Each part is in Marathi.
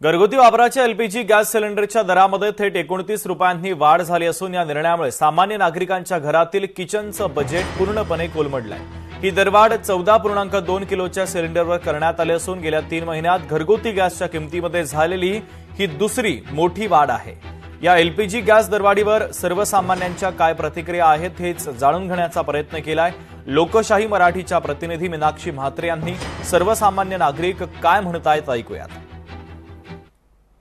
घरगुती वापराच्या एलपीजी गॅस सिलेंडरच्या दरामध्ये थेट 29 रुपयांनी वाढ झाली असून या निर्णयामुळे सामान्य नागरिकांच्या घरातील किचनचं बजेट पूर्णपणे कोलमडलंय। ही दरवाढ 14.2 किलोच्या सिलेंडरवर करण्यात आली असून गेल्या 3 महिन्यात घरगुती गॅसच्या किमतीमध्ये झालेली ही दुसरी मोठी वाढ आहे। या एलपीजी गॅस दरवाढीवर सर्वसामान्यांच्या काय प्रतिक्रिया आहेत हेच जाणून घेण्याचा प्रयत्न केलाय। लोकशाही मराठीच्या प्रतिनिधी मीनाक्षी म्हात्रे यांनी सर्वसामान्य नागरिक काय म्हणतायत ऐकूयात।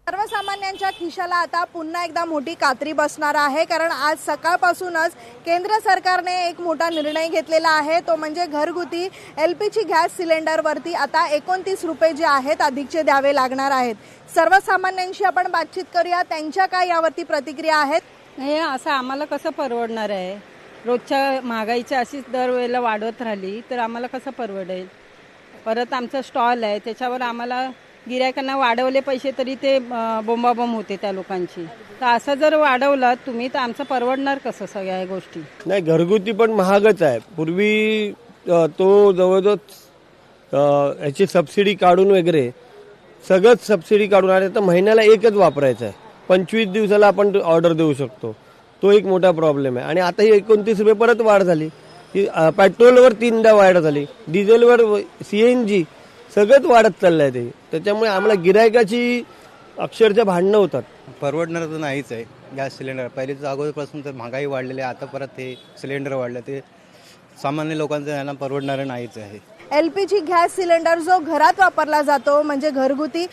सर्वसामान्यांच्या खिशाला आता पुन्हा एकदा मोठी कात्री बसणार आहे, कारण आज सकाळपासूनच केंद्र सरकारने एक मोठा निर्णय घेतलेला आहे, तो म्हणजे घरगुती एलपीजी गॅस सिलेंडरवरती आता 29 रुपये जे आहेत अधिकचे द्यावे लागणार आहेत। सर्वसामान्यांशी आपण बातचीत करूया, त्यांच्या काय यावरती प्रतिक्रिया आहेत। नाही, असं आम्हाला कसं परवडणार आहे? रोजच्या महागाईची अशीच दरवेळेला वाढत राहिली तर आम्हाला कसं परवडेल? परत आमचं स्टॉल आहे, त्याच्यावर आम्हाला गिरायकांना वाढवले पैसे तरी ते बोंबाबोंब होते त्या लोकांची। तर असं जर वाढवलं तुम्ही तर आमचं परवडणार कसं सगळ्या गोष्टी? नाही, घरगुती पण महागच आहे। पूर्वी तो जवळजवळ याची सबसिडी काढून वगैरे सगळंच सबसिडी काढून आले तर महिन्याला एकच वापरायचं आहे। 25 दिवसाला आपण ऑर्डर देऊ शकतो, तो एक मोठा प्रॉब्लेम आहे। आणि आता ही 29 रुपये परत वाढ झाली। पेट्रोलवर 3दा वाढ झाली, डिझेलवर CNG सगळंच वाढत चाललंय ते। त्याच्यामुळे आम्हाला गिरायकाची अक्षरशः भांडणं होतात। परवडणार तर नाहीच आहे गॅस सिलेंडर। पहिलेच अगोदरपासून तर महागाई वाढलेली आहे, आता परत हे सिलेंडर वाढलं ते सामान्य लोकांचं यांना परवडणार नाहीच आहे। एलपीजी गॅस सिलेंडर जो घरात वापरला जातो म्हणजे घरगुती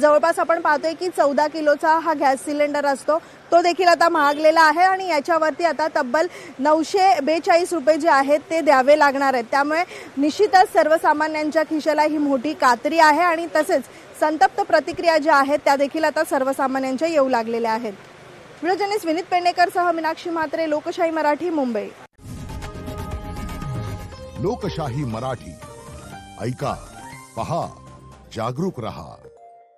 जवळपास आपण पाहतोय की 14 किलोचा हा गॅस सिलेंडर असतो, तो देखील आता महागलेला आहे आणि याच्यावरती आता तब्बल 942 रुपये जे आहेत ते द्यावे लागणार आहेत। त्यामुळे निश्चितच सर्वसामान्यांच्या खिशाला ही मोठी कात्री आहे आणि तसेच संतप्त प्रतिक्रिया ज्या आहेत त्या देखील आता सर्वसामान्यांच्या येऊ लागलेल्या आहेत। व्हिडिओ जर्नलिस्ट विनीत पेडणेकरसह मीनाक्षी म्हात्रे, लोकशाही मराठी, मुंबई। लोकशाही मराठी ऐका, पहा, जागरूक रहा।